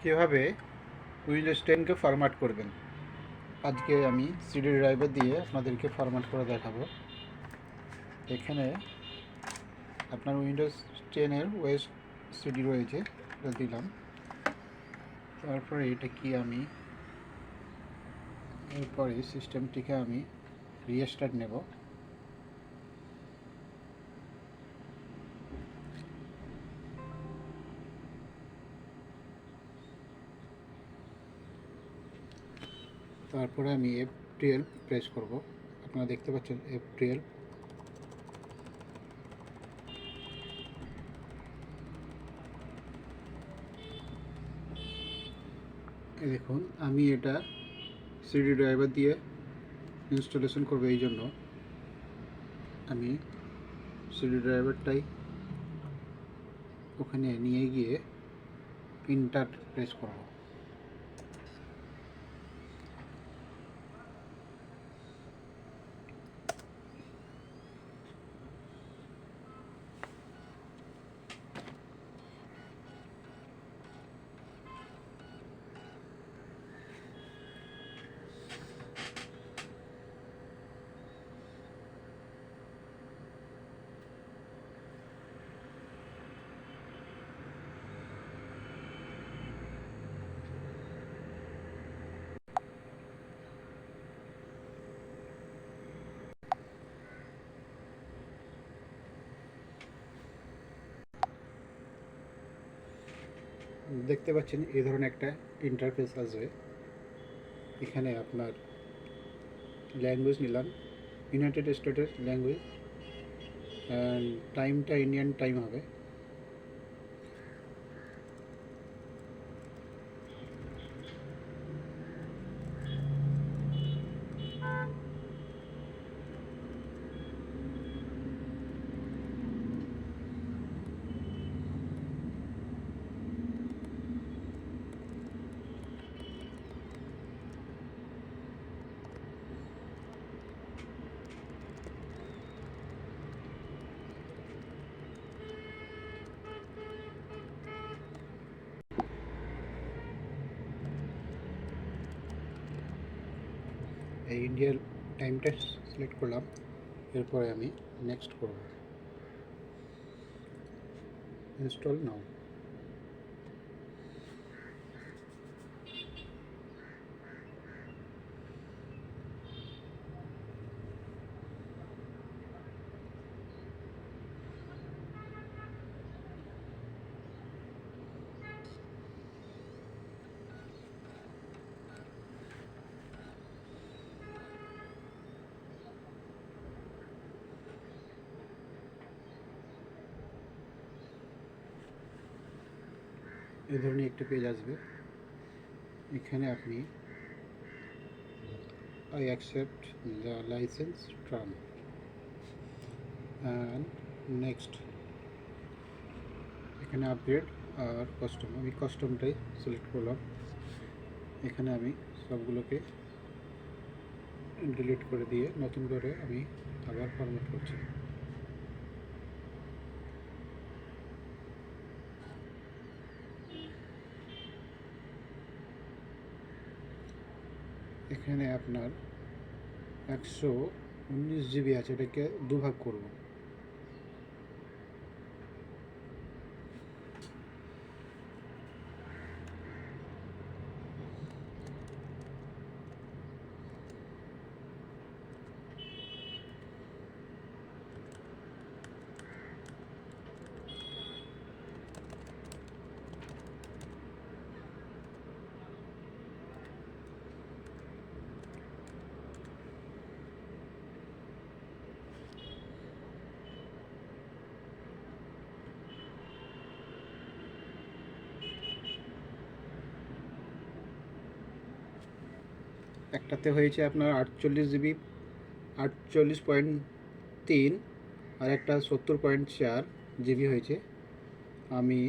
কীভাবে Windows 10কে format করবেন আজকে আমি সিডি ড্রাইভার দিয়ে আপনাদেরকে ফরম্যাট করে দেখাবো। এখানে আপনার উইন্ডোজ 10-এর ওএস সিডি রয়েছে, এটা দিলাম। তারপরে এটা কি আমি এরপরে সিস্টেমটিকে আমি রিস্টার্ট নেব। তারপরে আমি F12 প্রেস করব। আপনারা দেখতে পাচ্ছেন F12। দেখুন আমি এটা সিডি ড্রাইভার দিয়ে ইনস্টলেশন করব, এই জন্য আমি সিডি ড্রাইভারটাই ওখানে নিয়ে গিয়ে ইন্টার প্রেস করব। দেখতে পাচ্ছেন এই ধরনের একটা ইন্টারফেস আসবে। এখানে আপনার ল্যাঙ্গুয়েজ নিলাম ইউনাইটেড স্টেটের ল্যাঙ্গুয়েজ, অ্যান্ড টাইমটা ইন্ডিয়ান টাইম হবে। এই ইন্ডিয়ার টাইমটা সিলেক্ট করলাম, এরপরে আমি নেক্সট করব। ইনস্টল নাও। এই ধরনের একটা পেজ আসবে। এখানে আপনি I accept the license term and next। এখানে আপগ্রেড আর কাস্টম, আমি কাস্টমটাই সিলেক্ট করলাম। এখানে আমি সবগুলোকে ডিলিট করে দিয়ে নতুন করে আমি আবার ফরম্যাট করছি। এখানে আপনার 119 জিবি আছে, এটাকে দুভাগ করব। একটাতে হয়েছে আপনার 48 জিবি 48.3, আর একটা 70.4 জিবি হয়েছে। আমি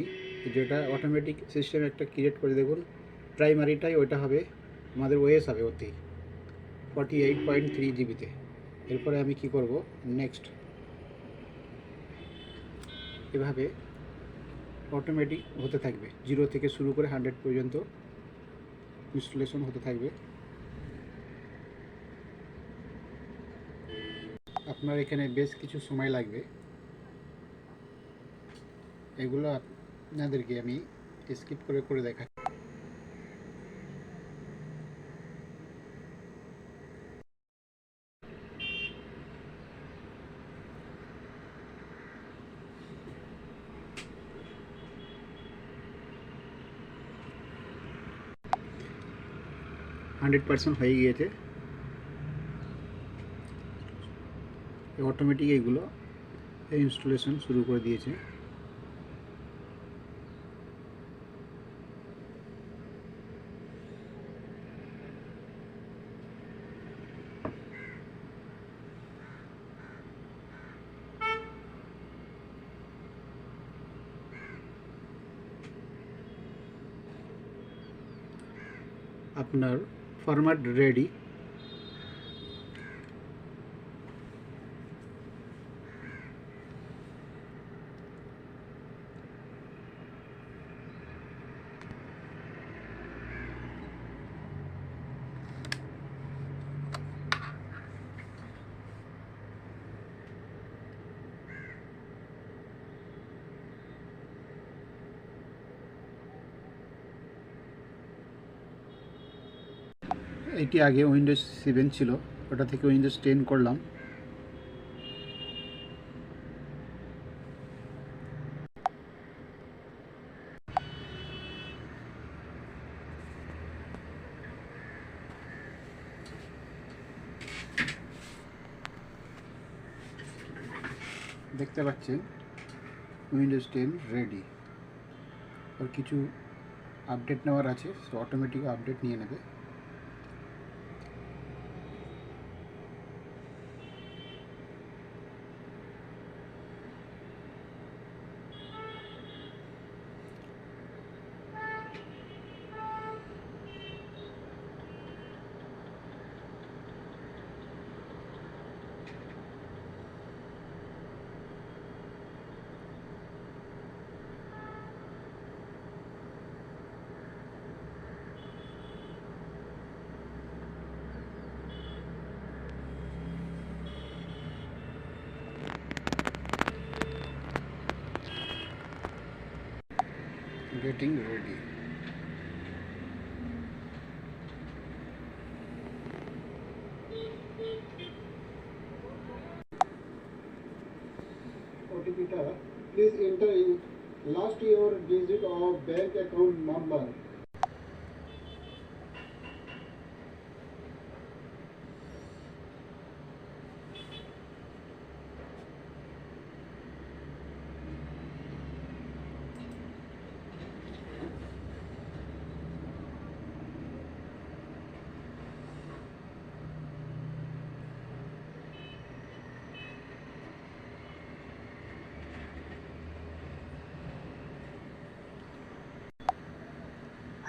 যেটা অটোমেটিক সিস্টেম একটা ক্রিয়েট করে, দেখুন প্রাইমারিটাই ওইটা হবে, আমাদের ওএস হবে ওতেই 48.3 জিবিতে। এরপরে আমি কি করব, নেক্সট। এভাবে অটোমেটিক হতে থাকবে, 0 থেকে শুরু করে 100 পর্যন্ত ইনস্টলেশন হতে থাকবে। আপনার এখানে বেশ কিছু সময় লাগবে, এগুলো আপনাদেরকে আমি স্কিপ করে করে দেখাচ্ছি। হান্ড্রেড পার্সেন্ট হয়ে গিয়েছে, অটোমেটিক এইগুলো ইনস্টলেশন শুরু করে দিয়েছে। আপনার ফরম্যাট রেডি। এটি আগে উইন্ডোজ 7 ছিল, ওটা থেকে উইন্ডোজ 10 করলাম। দেখতে পাচ্ছেন উইন্ডোজ 10 রেডি। আর কিছু আপডেট নেওয়ার আছে, তো অটোমেটিক আপডেট নিয়ে নেবে। Getting ready. OTP টা please enter in last your digit of bank account number.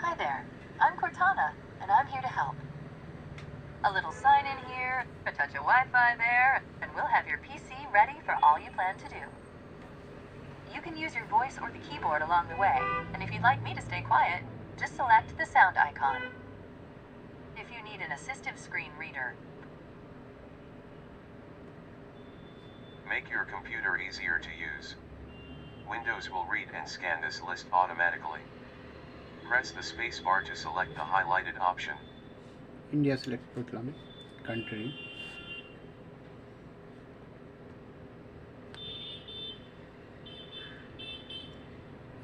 Hi there, I'm Cortana, and I'm here to help. A little sign in here, a touch of Wi-Fi there, and we'll have your PC ready for all you plan to do. You can use your voice or the keyboard along the way, and if you'd like me to stay quiet, just select the sound icon. If you need an assistive screen reader, make your computer easier to use. Windows will read and scan this list automatically. Press the space bar to select the highlighted option. India select করলাম, country,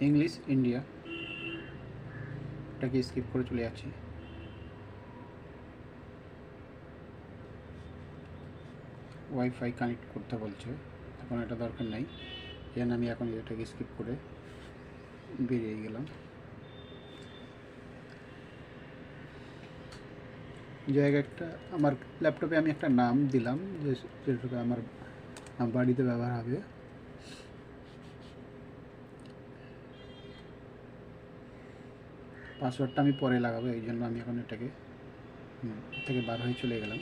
English India, এটাকে skip করে চলে যাচ্ছি। Wifi connect করতে বলছে, এখন এটা দরকার নাই, যেন আমি এখন এটাকে স্কিপ করে বেরিয়ে গেলাম। জায়গাটা আমার ল্যাপটপে আমি একটা নাম দিলাম, যেটা আমার বাড়িতে ব্যবহার হবে। পাসওয়ার্ডটা আমি পরে লাগাবো, এই জন্য আমি এখন এটাকে থেকে বার হয়ে চলে গেলাম।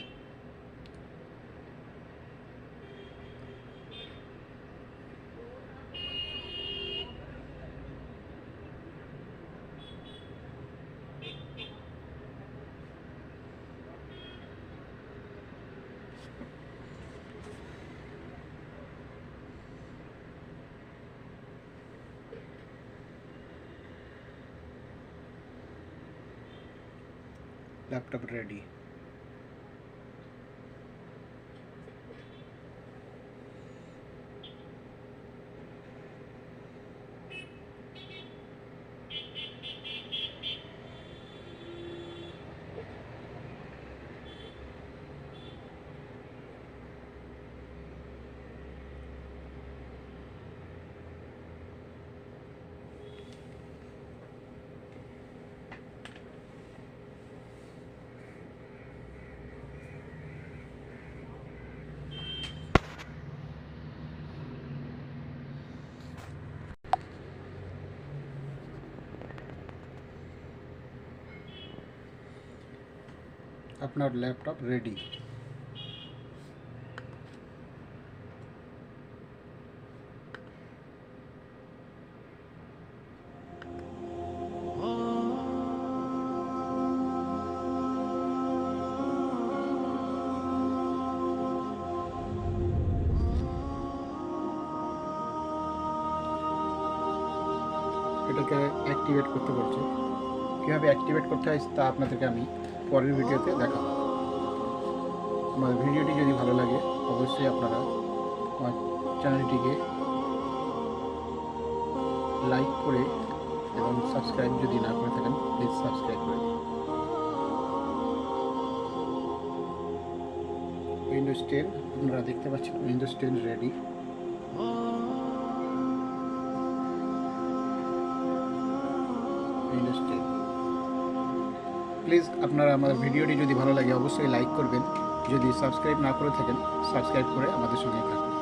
Laptop ready. আপনার ল্যাপটপ রেডি। এটাকে অ্যাক্টিভেট করতে বলছে। কীভাবে অ্যাক্টিভেট করতে হয় তা আপনাদেরকে আমি পরের ভিডিওতে দেখাবো। আমার ভিডিওটি যদি ভালো লাগে অবশ্যই আপনারা আমার চ্যানেলটিকে লাইক করে এবং সাবস্ক্রাইব যদি না করে থাকেন প্লিজ সাবস্ক্রাইব করে দিন। উইন্ডোজ 10 আপনারা দেখতে পাচ্ছেন উইন্ডোজ 10 রেডি। উইন্ডোজ 10 প্লিজ আপনারা আমার ভিডিওটি যদি ভালো লাগে অবশ্যই লাইক করবেন, যদি সাবস্ক্রাইব না করে থাকেন সাবস্ক্রাইব করে আমাদের সঙ্গে থাকুন।